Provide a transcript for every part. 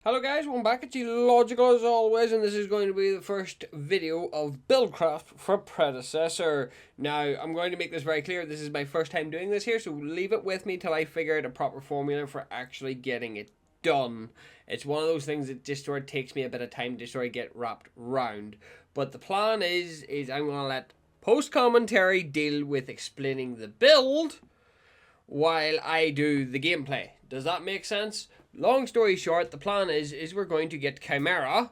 Hello guys, welcome back. It's Logical as always, and this is going to be the first video of Buildcraft for Predecessor. Now, I'm going to make this very clear, this is my first time doing this here, so leave it with me till I figure out a proper formula for actually getting it done. It's one of those things that just sort of takes me a bit of time to sort of get wrapped round. But the plan is I'm going to let post-commentary deal with explaining the build while I do the gameplay. Does that make sense? Long story short, the plan is we're going to get Khaimera.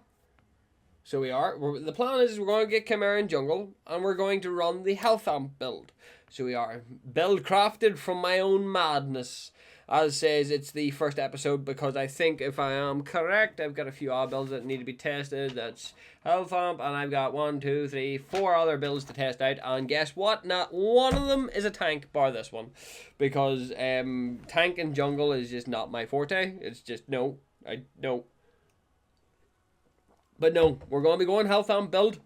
So the plan is we're going to get Khaimera in jungle, and we're going to run the health amp build. So we are build crafted from my own madness. As says, it's the first episode because I think, if I am correct, I've got a few odd builds that need to be tested. That's health amp, and I've got 4 other builds to test out. And guess what? Not one of them is a tank, bar this one, because tank and jungle is just not my forte. It's just no. But no, we're going to be going health amp build,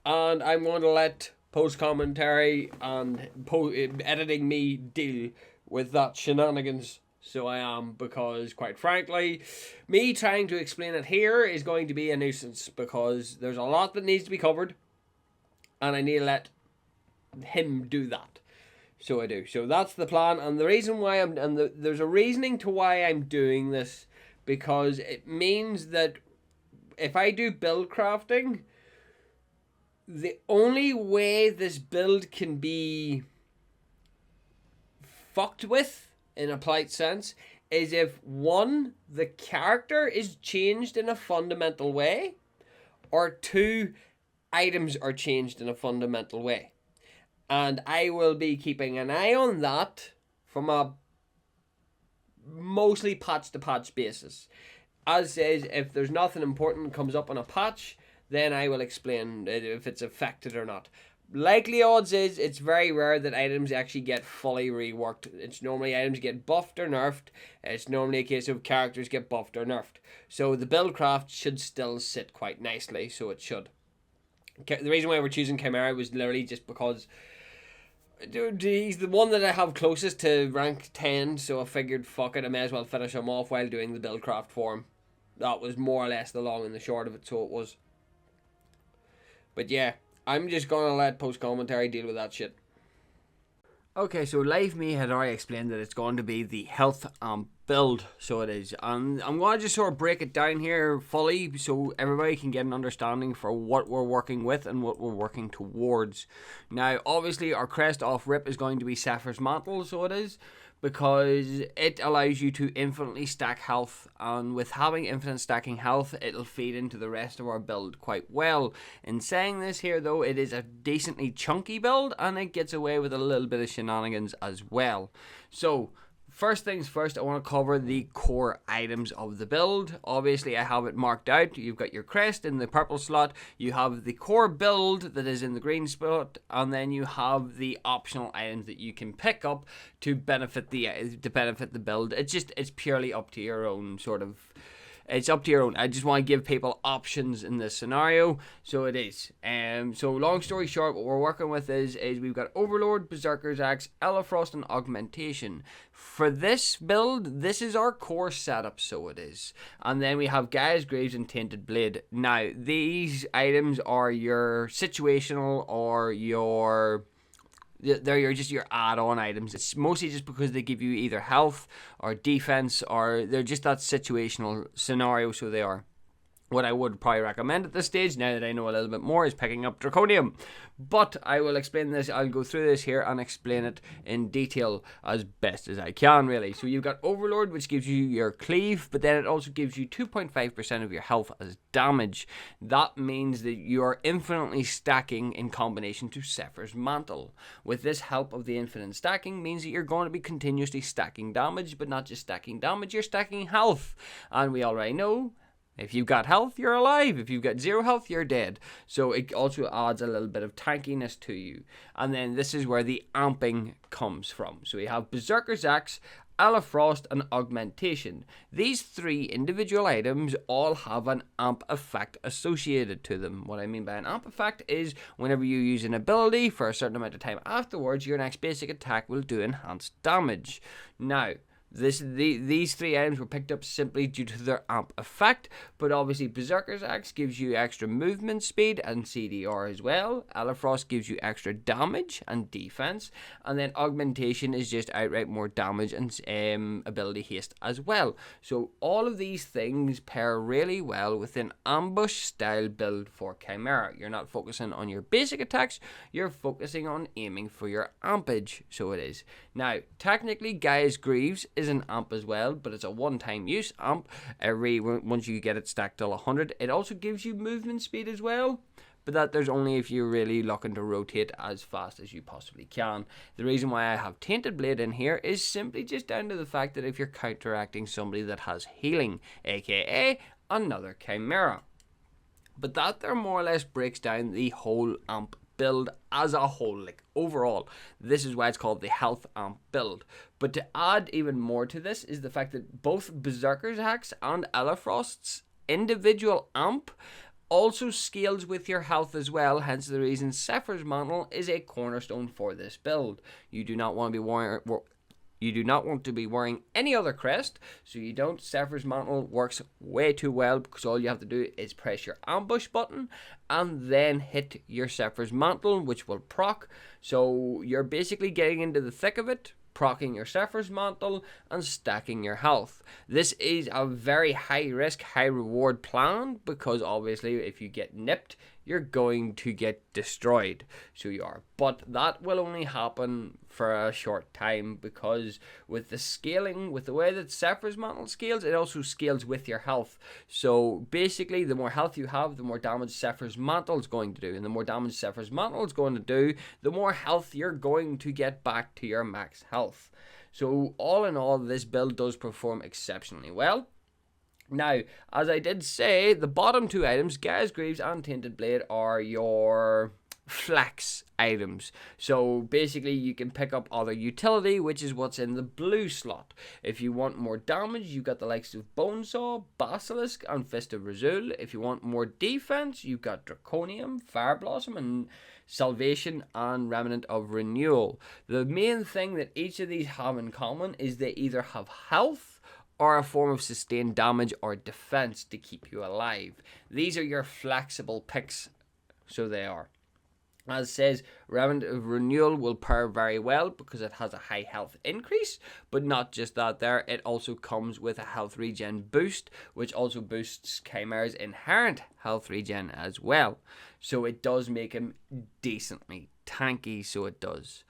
and I'm going to let post commentary and editing me deal with that shenanigans. So I am, because quite frankly, me trying to explain it here is going to be a nuisance, because there's a lot that needs to be covered, and I need to let him do that. So I do. So that's the plan, and the reason why there's a reasoning to why I'm doing this, because it means that if I do build crafting, the only way this build can be fucked with, in a polite sense, is if one, the character is changed in a fundamental way, or two, items are changed in a fundamental way. And I will be keeping an eye on that from a mostly patch to patch basis. As says, if there's nothing important comes up on a patch, then I will explain if it's affected or not. Likely odds is it's very rare that items actually get fully reworked. It's normally items get buffed or nerfed. It's normally a case of characters get buffed or nerfed. So the build craft should still sit quite nicely, so it should. The reason why we're choosing Khaimera was literally just because, dude, he's the one that I have closest to rank 10, so I figured, fuck it, I may as well finish him off while doing the build craft for him. That was more or less the long and the short of it, so it was. But yeah, I'm just going to let post-commentary deal with that shit. Okay, so Live Me had already explained that it's going to be the health build, so it is. And I'm going to just sort of break it down here fully so everybody can get an understanding for what we're working with and what we're working towards. Now, obviously, our crest off rip is going to be Saphir's Mantle, so it is, because it allows you to infinitely stack health, and with having infinite stacking health, it'll feed into the rest of our build quite well. In saying this here though, it is a decently chunky build, and it gets away with a little bit of shenanigans as well. So first things first, I want to cover the core items of the build. Obviously, I have it marked out. You've got your crest in the purple slot. You have the core build that is in the green spot, and then you have the optional items that you can pick up to benefit the build. It's purely up to your own sort of. It's up to your own. I just want to give people options in this scenario, so it is. So long story short, what we're working with is we've got Overlord, Berserker's Axe, Elafrost, and Augmentation. For this build, this is our core setup, so it is. And then we have Gaia's Greaves and Tainted Blade. Now, these items are your situational or they're just your add-on items. It's mostly just because they give you either health or defense, or they're just that situational scenario, so they are. What I would probably recommend at this stage, now that I know a little bit more, is picking up Draconum. But I will explain this, I'll go through this here and explain it in detail as best as I can, really. So you've got Overlord, which gives you your cleave, but then it also gives you 2.5% of your health as damage. That means that you are infinitely stacking in combination to Saphir's Mantle. With this help of the infinite stacking means that you're going to be continuously stacking damage, but not just stacking damage, you're stacking health. And we already know, if you've got health, you're alive. If you've got 0 health, you're dead. So it also adds a little bit of tankiness to you. And then this is where the amping comes from. So we have Berserker's Axe, Elafrost, and Augmentation. These 3 individual items all have an amp effect associated to them. What I mean by an amp effect is whenever you use an ability for a certain amount of time afterwards, your next basic attack will do enhanced damage. Now, These 3 items were picked up simply due to their amp effect, but obviously Berserker's Axe gives you extra movement speed and CDR as well. Elafrost gives you extra damage and defense, and then Augmentation is just outright more damage and ability haste as well. So all of these things pair really well with an ambush style build for Khaimera. You're not focusing on your basic attacks, you're focusing on aiming for your ampage, so it is. Now, technically Gaia's Greaves is an amp as well, but it's a one-time use amp. Once you get it stacked till 100, it also gives you movement speed as well, but that there's only if you're really looking to rotate as fast as you possibly can. The reason why I have Tainted Blade in here is simply just down to the fact that if you're counteracting somebody that has healing, aka another Khaimera. But that there more or less breaks down the whole amp build as a whole. Like overall, this is why it's called the health amp build. But to add even more to this is the fact that both Berserker's Axe and Elafrost's individual amp also scales with your health as well, hence the reason Saphir's Mantle is a cornerstone for this build. You do not want to be wearing any other crest, so you don't. Saphir's Mantle works way too well because all you have to do is press your ambush button and then hit your Saphir's Mantle, which will proc. So you're basically getting into the thick of it, proccing your Saphir's Mantle and stacking your health. This is a very high risk, high reward plan because obviously if you get nipped, you're going to get destroyed. So you are. But that will only happen for a short time because with the scaling, with the way that Saphir's Mantle scales, it also scales with your health. So basically, the more health you have, the more damage Saphir's Mantle is going to do. And the more damage Saphir's Mantle is going to do, the more health you're going to get back to your max health. So all in all, this build does perform exceptionally well. Now, as I did say, the bottom 2 items, Gaia's Greaves and Tainted Blade, are your flex items. So basically you can pick up other utility, which is what's in the blue slot. If you want more damage, you've got the likes of Bonesaw, Basilisk and Fist of Razuul. If you want more defense, you've got Draconum, Fire Blossom and Salvation and Remnant of Renewal. The main thing that each of these have in common is they either have health or a form of sustained damage or defense to keep you alive. These are your flexible picks, so they are. As it says, Remnant of Renewal will pair very well because it has a high health increase, but not just that there, it also comes with a health regen boost, which also boosts Khaimera's inherent health regen as well. So it does make him decently tanky, so it does.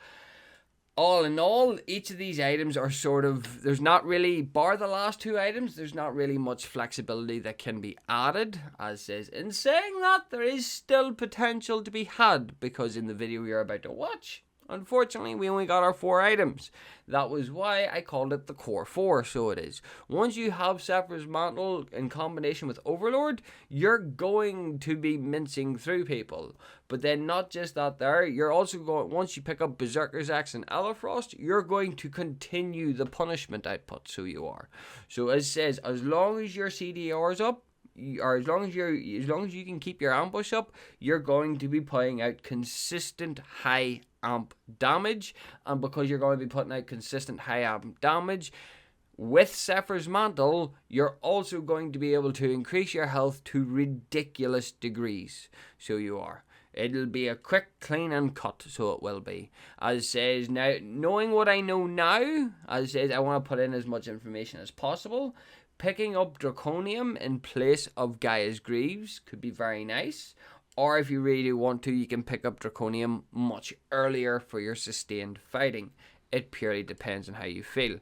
All in all, each of these items are sort of, there's not really, bar the last 2 items, there's not really much flexibility that can be added, as says. In saying that, there is still potential to be had, because in the video you're about to watch, unfortunately, we only got our 4 items. That was why I called it the Core 4, so it is. Once you have Saphir's Mantle in combination with Overlord, you're going to be mincing through people. But then not just that there, you're also going, once you pick up Berserker's Axe and Elafrost, you're going to continue the punishment output, so you are. So as it says, as long as your CDR is up, or as long as you can keep your ambush up, you're going to be putting out consistent high amp damage. And because you're going to be putting out consistent high amp damage with Saphir's Mantle, you're also going to be able to increase your health to ridiculous degrees. So you are. It'll be a quick, clean and cut, so it will be. As it says, now, knowing what I know now, as it says, I want to put in as much information as possible. Picking up Draconum in place of Gaia's Greaves could be very nice. Or if you really want to, you can pick up Draconum much earlier for your sustained fighting. It purely depends on how you feel.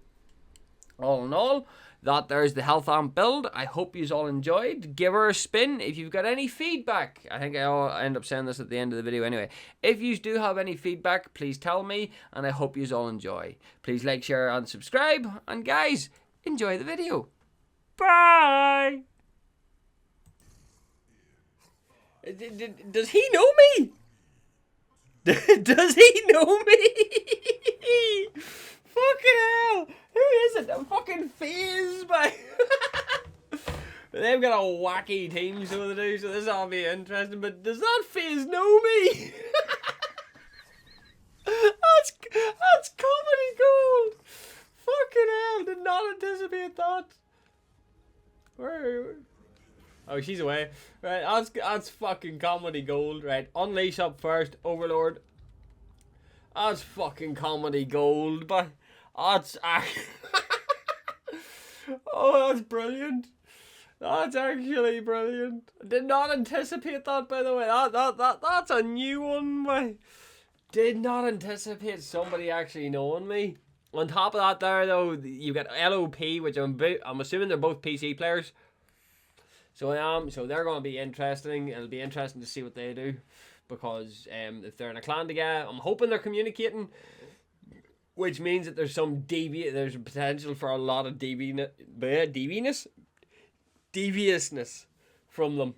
All in all, that there's the health amp build. I hope you all enjoyed. Give her a spin. If you've got any feedback, I think I'll end up saying this at the end of the video anyway. If you do have any feedback, please tell me, and I hope you all enjoy. Please like, share, and subscribe. And guys, enjoy the video. Bye! Does he know me? Does he know me? Fucking hell! Who is it? I'm fucking phased by. They've got a wacky team so to do, so this will be interesting. But does that phase know me? That's comedy gold. Fucking hell! Did not Where? Oh, she's away. Right, that's fucking comedy gold. Right, unleash up first, Overlord. That's fucking comedy gold, but that's oh, that's brilliant. That's actually brilliant. I did not anticipate that, by the way. That's a new one, man. Did not anticipate somebody actually knowing me. On top of that, there though, you got LOP, which I'm assuming they're both PC players. So they're going to be interesting. It'll be interesting to see what they do, because if they're in a clan together, I'm hoping they're communicating, which means that there's there's potential for a lot of deviousness from them.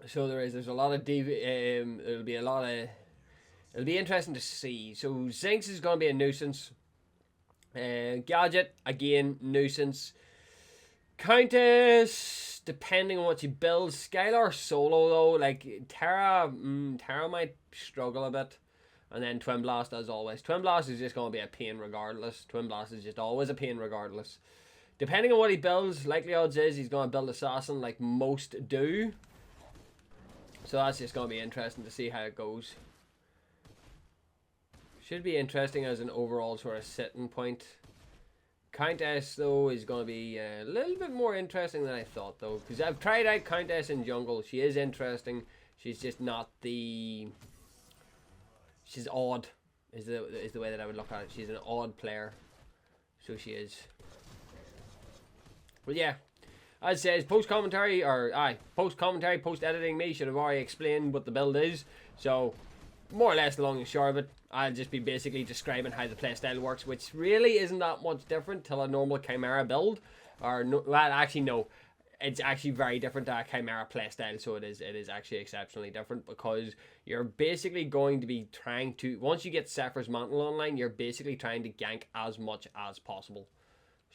So there's a lot of it'll be interesting to see. So Zinx is going to be a nuisance. Gadget, again, nuisance. Countess, depending on what you build. Skylar solo though, like Terra might struggle a bit. And then Twin Blast, as always. Twin Blast is just going to be a pain regardless. Twin Blast is just always a pain regardless. Depending on what he builds, likely odds is he's going to build Assassin like most do. So that's just going to be interesting to see how it goes. Should be interesting as an overall sort of sitting point. Countess though is going to be a little bit more interesting than I thought though, because I've tried out Countess in jungle. She is interesting. She's just not the... She's odd is the way that I would look at it. She's an odd player. So she is. But yeah, as says, post commentary, post editing me should have already explained what the build is. So more or less, long and short of it, I'll just be basically describing how the playstyle works, which really isn't that much different to a normal Khaimera build. Or no, well, actually no, it's actually very different to a Khaimera playstyle. So it is actually exceptionally different, because you're basically going to be trying to, once you get Saphir's Mantle online, you're basically trying to gank as much as possible.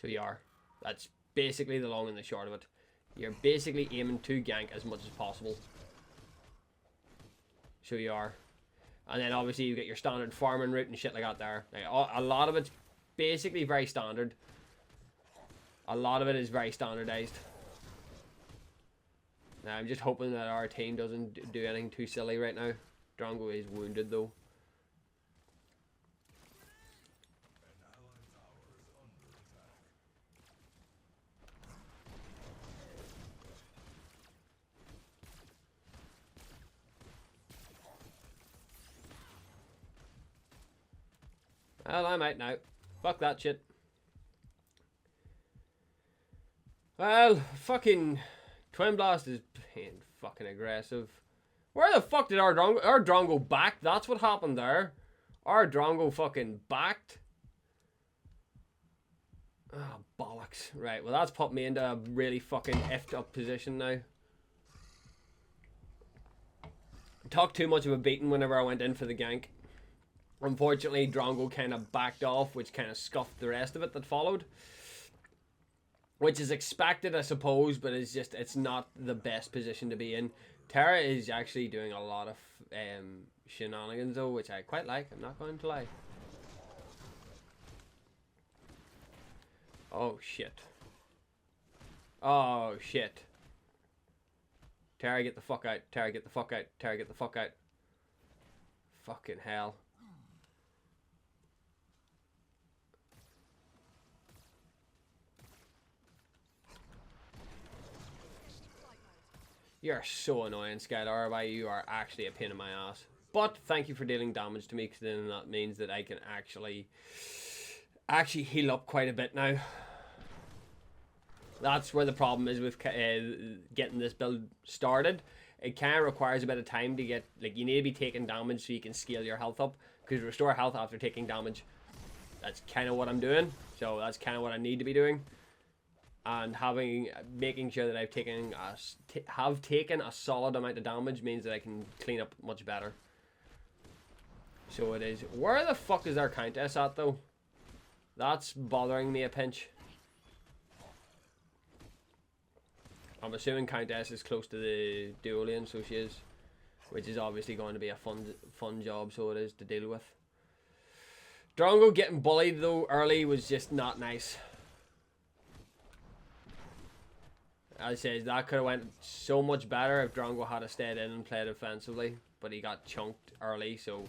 So you are. That's basically the long and the short of it. You're basically aiming to gank as much as possible. So you are. And then obviously you get your standard farming route and shit like that there. Like, a lot of it's basically very standard. A lot of it is very standardized. Now I'm just hoping that our team doesn't do anything too silly right now. Drongo is wounded though. Well, I'm out now. Fuck that shit. Well, fucking Twin Blast is being fucking aggressive. Where the fuck did our Drongo back? That's what happened there. Our Drongo fucking backed. Oh, bollocks. Right, well that's put me into a really fucking effed up position now. Took too much of a beating whenever I went in for the gank. Unfortunately, Drongo kind of backed off, which kind of scuffed the rest of it that followed. Which is expected, I suppose, but it's not the best position to be in. Terra is actually doing a lot of shenanigans, though, which I quite like. I'm not going to lie. Oh, shit. Oh, shit. Terra, get the fuck out. Terra, get the fuck out. Terra, get the fuck out. Fucking hell. You're so annoying, Skylar. You are actually a pain in my ass. But thank you for dealing damage to me, because then that means that I can actually heal up quite a bit now. That's where the problem is with getting this build started. It kind of requires a bit of time to get, like, you need to be taking damage so you can scale your health up, because restore health after taking damage. That's kind of what I'm doing. So that's kind of what I need to be doing. And making sure that I've taken a solid amount of damage means that I can clean up much better. So it is. Where the fuck is our Countess at though? That's bothering me a pinch. I'm assuming Countess is close to the dual lane, so she is, which is obviously going to be a fun job. So it is to deal with. Drongo getting bullied though early was just not nice. As I said, that could have went so much better if Drongo had stayed in and played offensively, but he got chunked early, so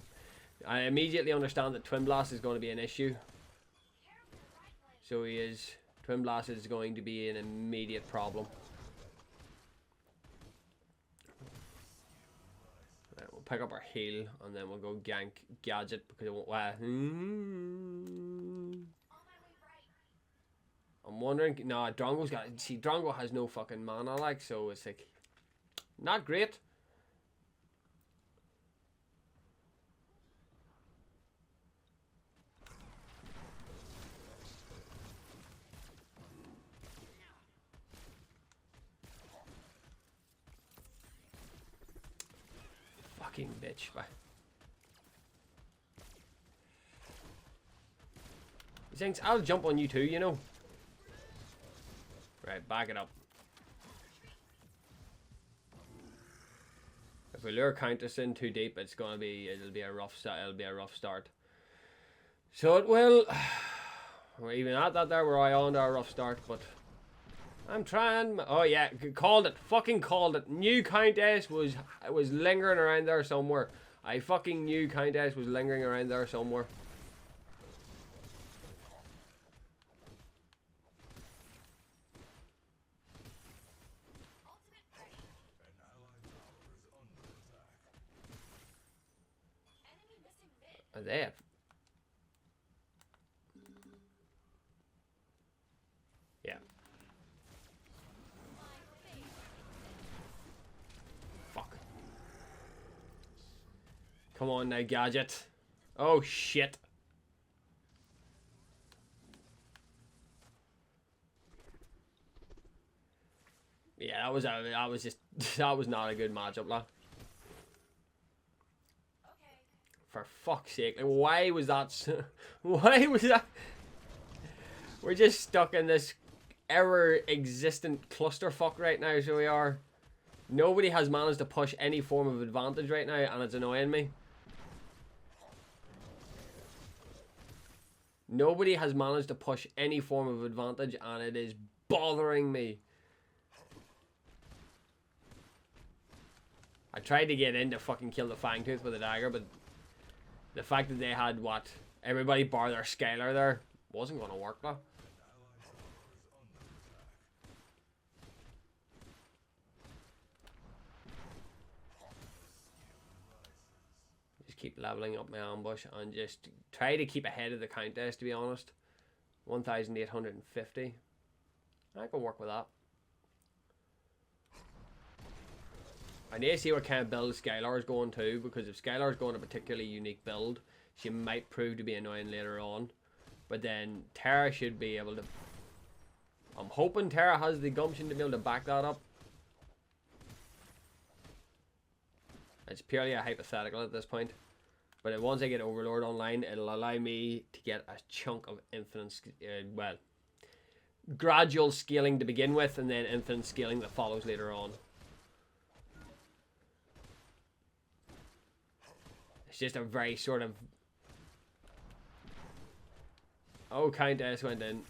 I immediately understand that Twin Blast is going to be an issue. So he is. Twin Blast is going to be an immediate problem. Right, we'll pick up our heal and then we'll go gank Gadget because it won't. I'm wondering. No, Drongo's got. See, Drongo has no fucking mana, like, so it's like not great. Fucking bitch. Thinks I'll jump on you too, you know. Right, back it up. If we lure Countess in too deep, it'll be a rough start. So it will. We're even at that there. We're on to our rough start, but I'm trying. Oh yeah, called it. Fucking called it. Knew Countess was lingering around there somewhere. I fucking knew Countess was lingering around there somewhere. Are they? Yeah. Fuck. Come on now, Gadget. Oh shit. Yeah, that was not a good matchup, lad. For fuck's sake, like, why was that? Why was that? We're just stuck in this ever-existent clusterfuck right now, so we are. Nobody has managed to push any form of advantage right now, and it's annoying me. Nobody has managed to push any form of advantage, and it is bothering me. I tried to get in to fucking kill the Fangtooth with a dagger, but the fact that they had everybody bar their Scalar there wasn't going to work though. Just keep leveling up my ambush and just try to keep ahead of the Countess, to be honest. 1,850. I can work with that. I need to see what kind of build Skylar is going to, because if Skylar is going a particularly unique build, she might prove to be annoying later on. But then Terra should be able to. I'm hoping Terra has the gumption to be able to back that up. It's purely a hypothetical at this point. But once I get Overlord online, it'll allow me to get a chunk of infinite, well, gradual scaling to begin with, and then infinite scaling that follows later on. It's just a very sort of. Oh, Countess went in.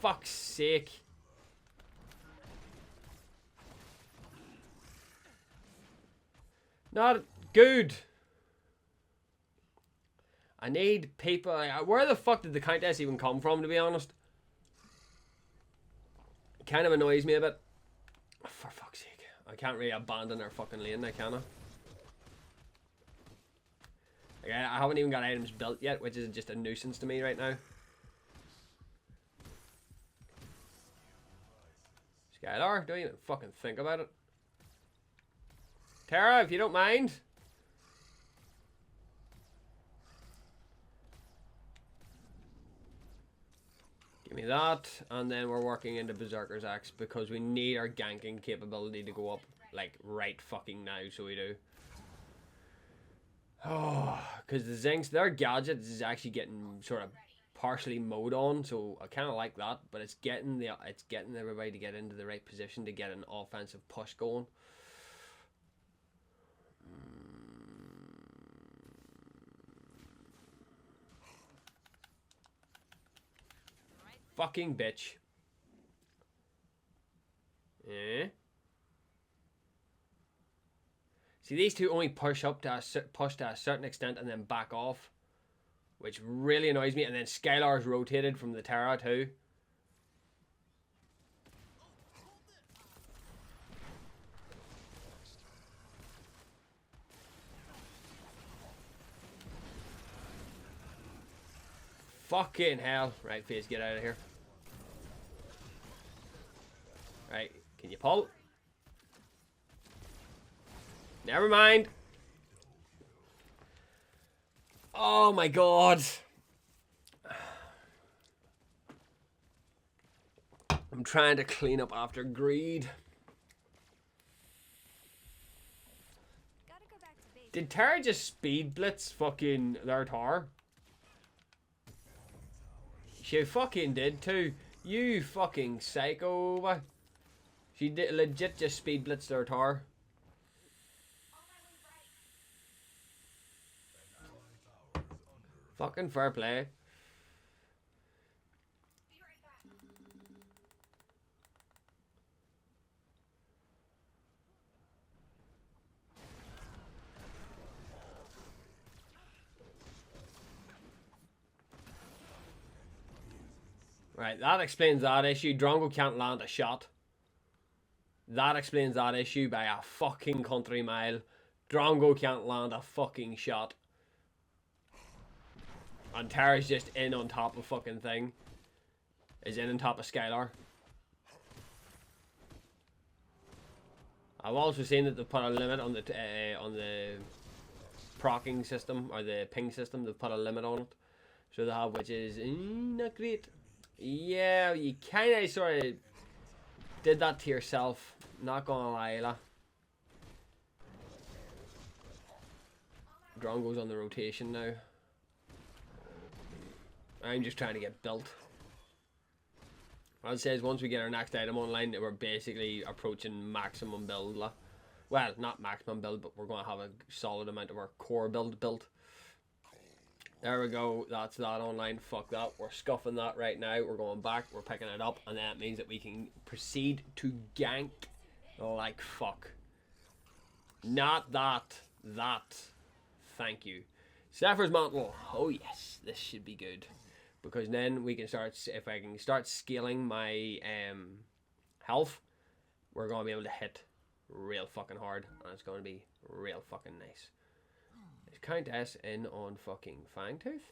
Fuck's sake. Not good. I need people. Where the fuck did the Countess even come from, to be honest? It kind of annoys me a bit. For fuck's sake. I can't really abandon our fucking lane, can I? Like, I haven't even got items built yet, which is just a nuisance to me right now. Skylar, don't even fucking think about it. Terra, if you don't mind. Give me that, and then we're working into Berserker's Axe because we need our ganking capability to go up, like, right fucking now, so we do. Oh, because the Zinks, their gadgets is actually getting sort of partially mowed on, so I kind of like that, but it's getting everybody to get into the right position to get an offensive push going. fucking bitch. Eh? See, these two only push up to a certain extent and then back off, which really annoys me. And then Skylar's rotated from the Terra too. Fucking hell. Right, Phase, get out of here. Right, can you pull? Never mind. Oh my god. I'm trying to clean up after greed. Did Terra just speed blitz fucking their tower? She fucking did too. You fucking psycho. She did legit just speed blitz their tower. Fucking fair play. Right, that explains that issue. Drongo can't land a shot. That explains that issue by a fucking country mile. Drongo can't land a fucking shot. And Terra's just in on top of fucking thing. Is in on top of Skylar. I've also seen that they've put a limit on the procking system, or the ping system. They've put a limit on it. So they have, which is not great. Yeah, you kind of sort of did that to yourself. Not gonna lie, la. Drongo's on the rotation now. I'm just trying to get built. As it says, once we get our next item online, we're basically approaching maximum build. La. Well, not maximum build, but we're going to have a solid amount of our core build built. There we go. That's that online. Fuck that. We're scuffing that right now. We're going back. We're picking it up. And that means that we can proceed to gank like fuck. Not that. That. Thank you. Saphir's Mantle. Oh yes. This should be good. Because then we can start, if I can start scaling my health, we're going to be able to hit real fucking hard. And it's going to be real fucking nice. Is Countess in on fucking Fangtooth?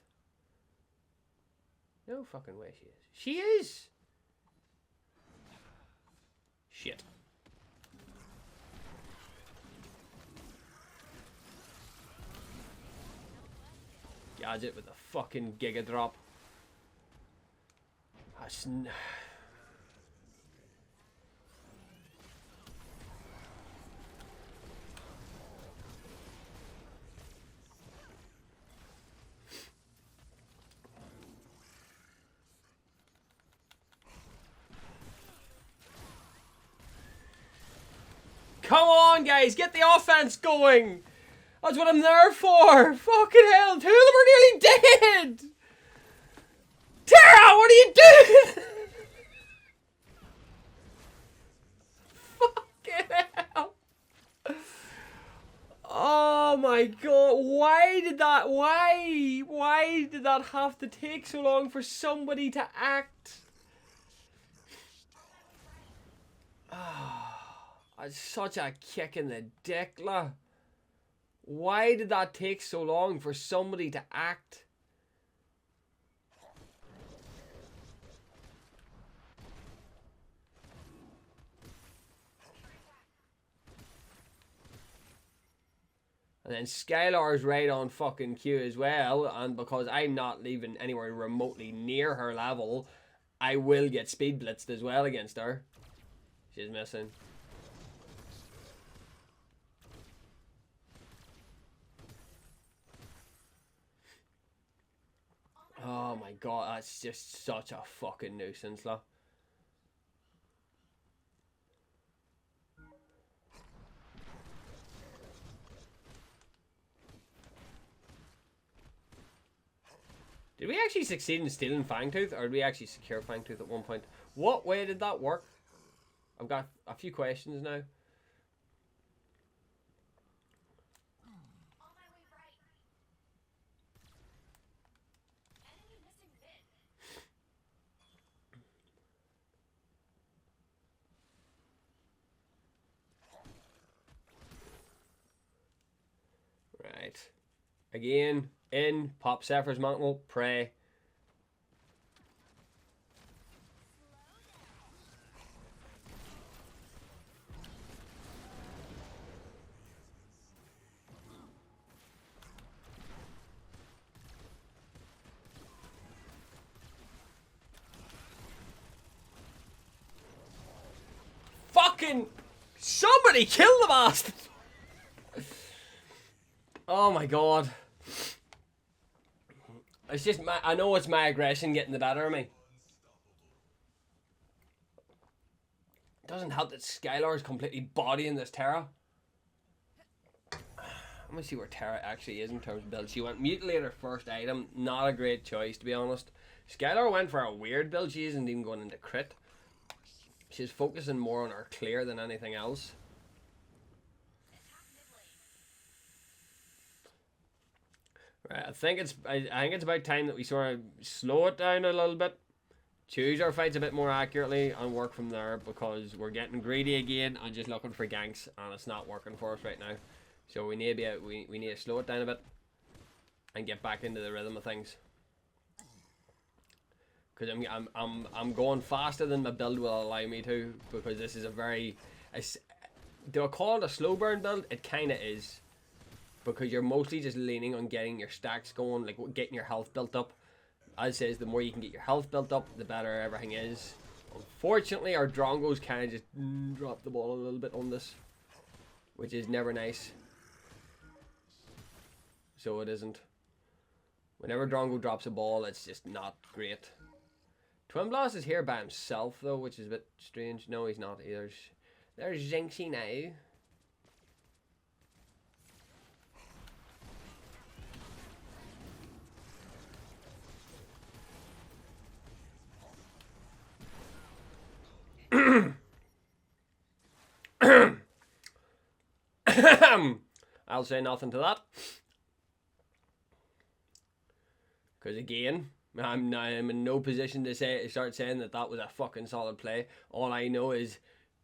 No fucking way she is. She is! Shit. Gadget with a fucking Giga Drop. Come on, guys, get the offense going. That's what I'm there for. Fucking hell, two of them are nearly dead. Terra, what are you doing? Fucking hell. Oh my god, why did that have to take so long for somebody to act? That's such a kick in the dick, la. Why did that take so long for somebody to act? And then Skylar's right on fucking cue as well, and because I'm not even anywhere remotely near her level, I will get speed blitzed as well against her. She's missing. Oh my god, that's just such a fucking nuisance, lah. Did we actually succeed in stealing Fangtooth, or did we actually secure Fangtooth at one point? What way did that work? I've got a few questions now. Right. Again, in, pop Saphir's Mantle, pray. Fucking somebody kill the bastard! Oh my god. It's just I know it's my aggression getting the better of me. It doesn't help that Skylar is completely bodying this Terra. Let me see where Terra actually is in terms of build. She went Mutilator first item. Not a great choice, to be honest. Skylar went for a weird build. She isn't even going into crit. She's focusing more on her clear than anything else. Right, I think it's about time that we sort of slow it down a little bit. Choose our fights a bit more accurately and work from there, because we're getting greedy again and just looking for ganks, and it's not working for us right now. So we need to we need to slow it down a bit and get back into the rhythm of things. Because I'm going faster than my build will allow me to, because this is a very, do I call it a slow burn build? It kind of is, because you're mostly just leaning on getting your stacks going, like getting your health built up. As says, the more you can get your health built up, the better everything is. Unfortunately, our Drongos kind of just drop the ball a little bit on this, which is never nice. So it isn't. Whenever Drongo drops a ball, it's just not great. Twin Blast is here by himself, though, which is a bit strange. No, he's not either. There's Jinxie now. I'll say nothing to that. Because again, I'm in no position to start saying that was a fucking solid play. All I know is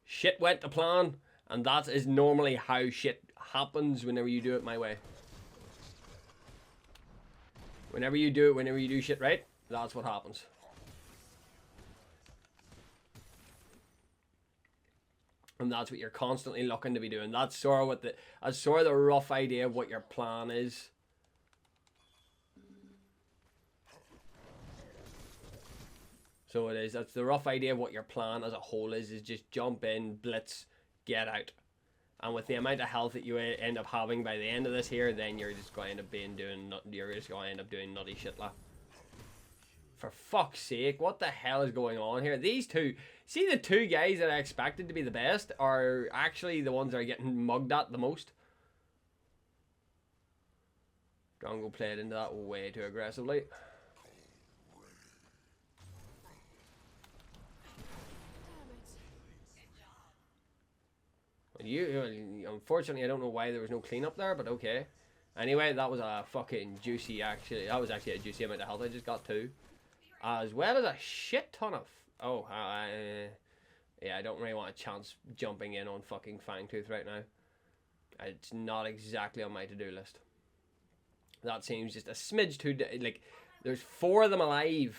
shit went to plan, and that is normally how shit happens whenever you do it my way. Whenever you do shit right, that's what happens. And that's what you're constantly looking to be doing. That's sort of what the rough idea of what your plan is. So it is. That's the rough idea of what your plan as a whole is just jump in, blitz, get out. And with the amount of health that you end up having by the end of this here, then you're just going to end up doing nutty shit like. For fuck's sake, what the hell is going on here? These two, see the two guys that I expected to be the best are actually the ones that are getting mugged at the most. Drongo played into that way too aggressively. Unfortunately, I don't know why there was no cleanup there, but okay. Anyway, that was a fucking juicy, that was actually a juicy amount of health I just got too. As well as a shit ton of... yeah, I don't really want a chance jumping in on fucking Fangtooth right now. It's not exactly on my to-do list. That seems just a smidge too... Like, there's 4 of them alive.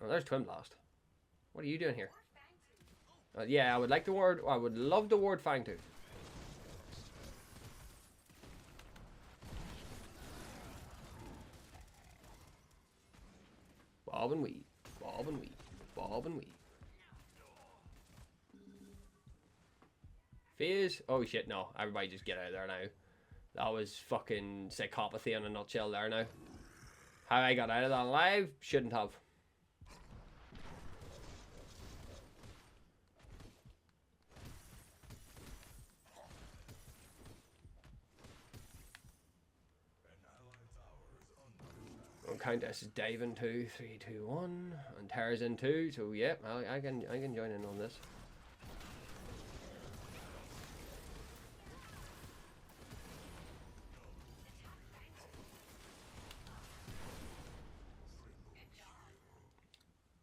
Oh, there's Twin Blast. What are you doing here? Yeah, I would love to ward Fangtooth. Bob and weave, bob and weave, bob and weave. Phase? Oh shit, no. Everybody just get out of there now. That was fucking psychopathy in a nutshell there now. How I got out of that alive? Shouldn't have. Countess is diving 2, 3, 2, 1, and Terra's in 2. So yeah, I can join in on this.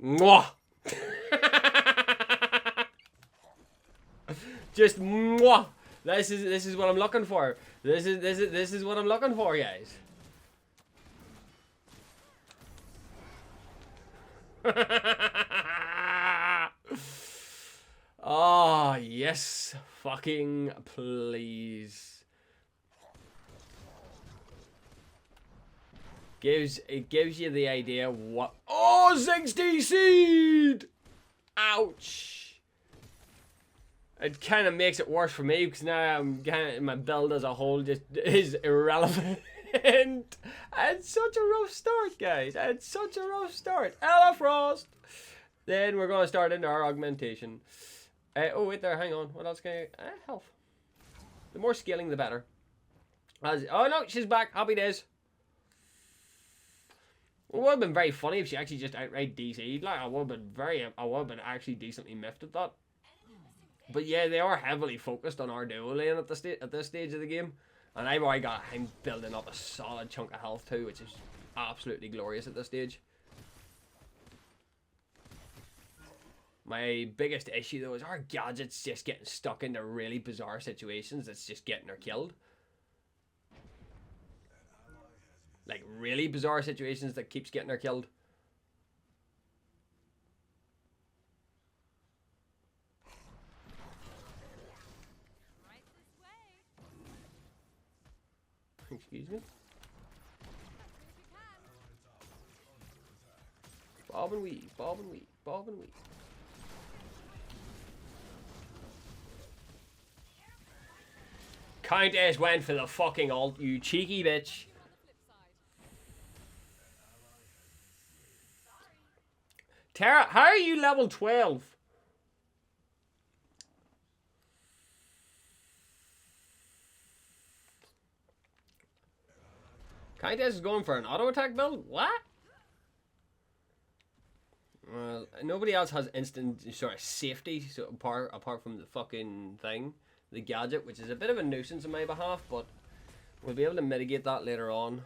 Mwah! Just mwah! This is what I'm looking for. This is what I'm looking for, guys. Oh, yes. Fucking please. It gives you the idea what... Oh, 60 seed! Ouch. It kind of makes it worse for me because now my build as a whole just is irrelevant. It's such a rough start, guys. It's such a rough start. Elafrost. Then we're going to start into our augmentation. Oh, wait there. Hang on. What else can I... health. The more scaling, the better. Oh, no. She's back. Happy days. It would have been very funny if she actually just outright DC'd. Like, I would have been actually decently miffed at that. But yeah, they are heavily focused on our duo lane at this stage of the game. And I'm building up a solid chunk of health too, which is absolutely glorious at this stage. My biggest issue though is our gadget's just getting stuck into really bizarre situations that's just getting her killed. Like really bizarre situations that keeps getting her killed. Excuse me. Bob and weave, bob and weave, bob and weave. Countess went for the fucking ult, you cheeky bitch. Tara, how are you level 12? Countess is going for an auto attack build? What? Well, nobody else has instant sort of safety so apart from the fucking thing, the gadget, which is a bit of a nuisance on my behalf, but we'll be able to mitigate that later on.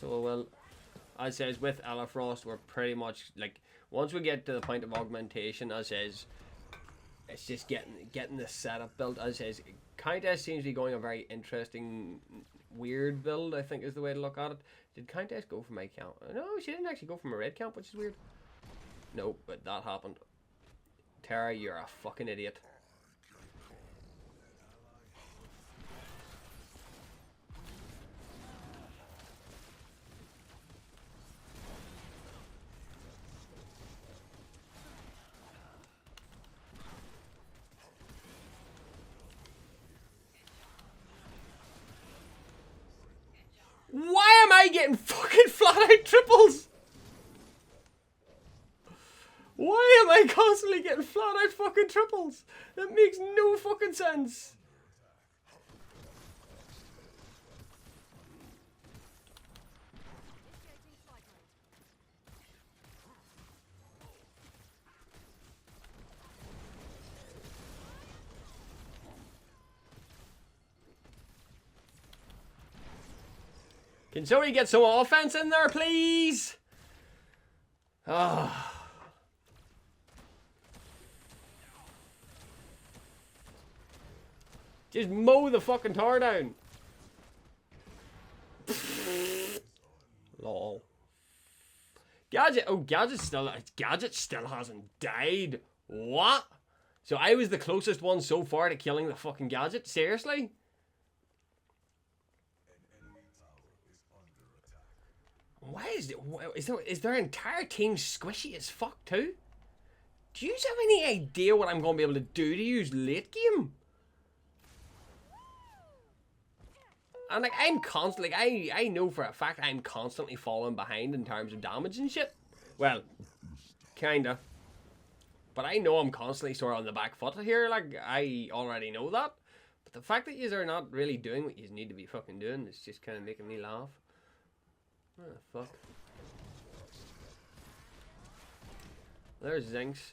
So, well, as says, with Elafrost, we're pretty much, like, once we get to the point of augmentation, as says, it's just getting the setup built. As says, Countess seems to be going a very interesting, weird build, I think is the way to look at it. Did Countess go for my camp? No, she didn't actually go for my red camp, which is weird. No, but that happened. Tara, you're a fucking idiot. Why am I getting fucking flat out triples? Why am I constantly getting flat out fucking triples? That makes no fucking sense. Can somebody get some offense in there, please? Ah. Just mow the fucking tower down. Lol. Gadget. Oh, Gadget still hasn't died. What? So I was the closest one so far to killing the fucking Gadget? Seriously? Why is their entire team squishy as fuck too? Do you have any idea what I'm going to be able to do to use late game? And like I'm constantly, like, I know for a fact I'm constantly falling behind in terms of damage and shit. Well, kinda. But I know I'm constantly sort of on the back foot here. Like I already know that. But the fact that you are not really doing what you need to be fucking doing is just kind of making me laugh. Oh, fuck. There's Zinx.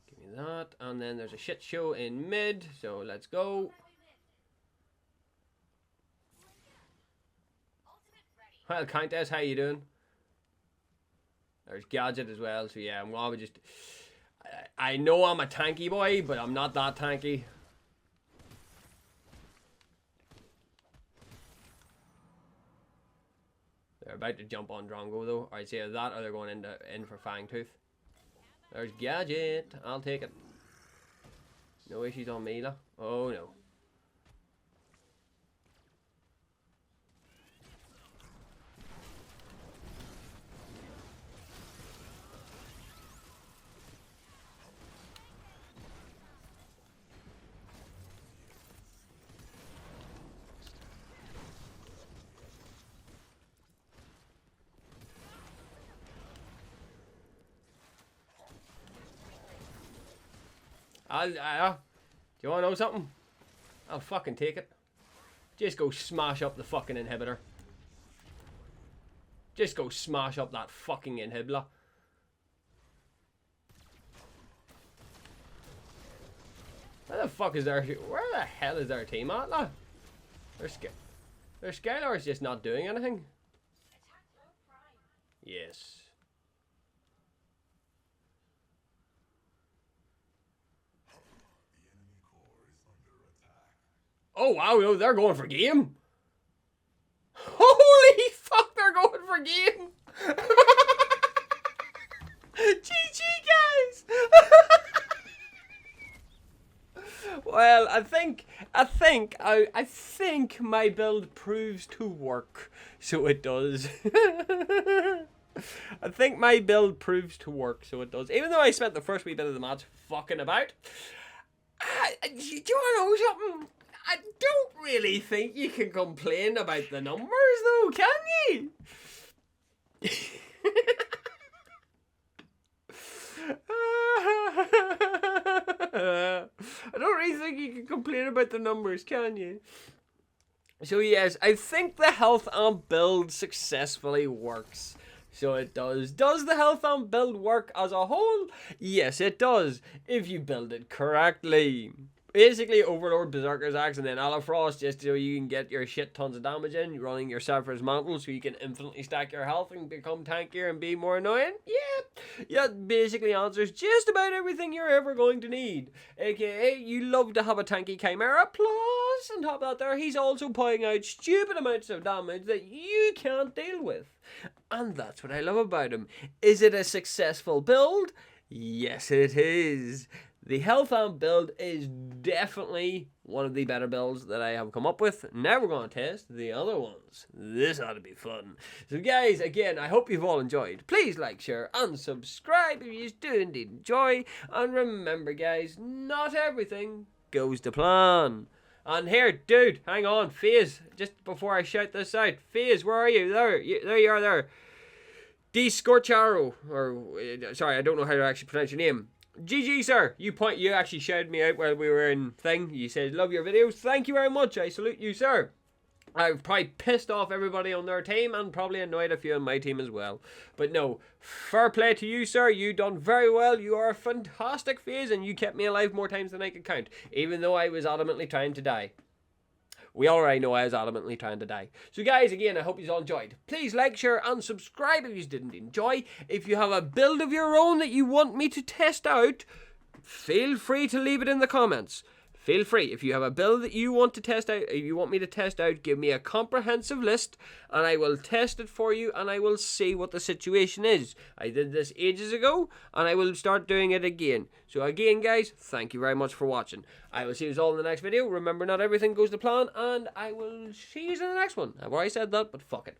Give me that. And then there's a shit show in mid, so let's go. Well, Countess, how you doing? There's Gadget as well, so yeah, I'm gonna just... I know I'm a tanky boy, but I'm not that tanky. They're about to jump on Drongo though. I'd say that or they're going in for Fangtooth. There's Gadget. I'll take it. No issues on Mila. Oh no. Do you want to know something? I'll fucking take it. Just go smash up the fucking inhibitor. Just go smash up that fucking inhibitor. Where the fuck is their... Where the hell is their team at, lad? Their Skylar is just not doing anything. Yes. Oh wow, no, they're going for game. Holy fuck, they're going for game. GG, guys. Well, I think my build proves to work. So it does. I think my build proves to work, so it does. Even though I spent the first wee bit of the match fucking about. Do you want to know something? I don't really think you can complain about the numbers, though, can you? I don't really think you can complain about the numbers, can you? So yes, I think the health on build successfully works. So it does. Does the health on build work as a whole? Yes, it does, if you build it correctly. Basically, Overlord, Berserker's Axe, and then Elafrost, just so you can get your shit tons of damage in, running your Saphir's Mantle, so you can infinitely stack your health and become tankier and be more annoying. Yeah, that basically answers just about everything you're ever going to need. AKA, you love to have a tanky Khaimera, plus, on top of that there, he's also putting out stupid amounts of damage that you can't deal with. And that's what I love about him. Is it a successful build? Yes, it is. The health on build is definitely one of the better builds that I have come up with. Now we're going to test the other ones. This ought to be fun. So guys, again, I hope you've all enjoyed. Please like, share, and subscribe if you do indeed enjoy. And remember guys, not everything goes to plan. And here, dude, hang on, FaZe, just before I shout this out. FaZe, where are you? There you are there. D Scorcharo, or sorry, I don't know how to actually pronounce your name. GG, sir. You actually shouted me out while we were in thing. You said, love your videos. Thank you very much. I salute you, sir. I've probably pissed off everybody on their team and probably annoyed a few on my team as well. But no, fair play to you, sir. You done very well. You are a fantastic FaZe and you kept me alive more times than I could count, even though I was adamantly trying to die. We already know I was adamantly trying to die. So guys, again, I hope you all enjoyed. Please like, share, and subscribe if you didn't enjoy. If you have a build of your own that you want me to test out, feel free to leave it in the comments. Feel free. If you have a build that you want to test out, if you want me to test out, give me a comprehensive list and I will test it for you and I will see what the situation is. I did this ages ago and I will start doing it again. So again, guys, thank you very much for watching. I will see you all in the next video. Remember, not everything goes to plan and I will see you in the next one. I've already said that, but fuck it.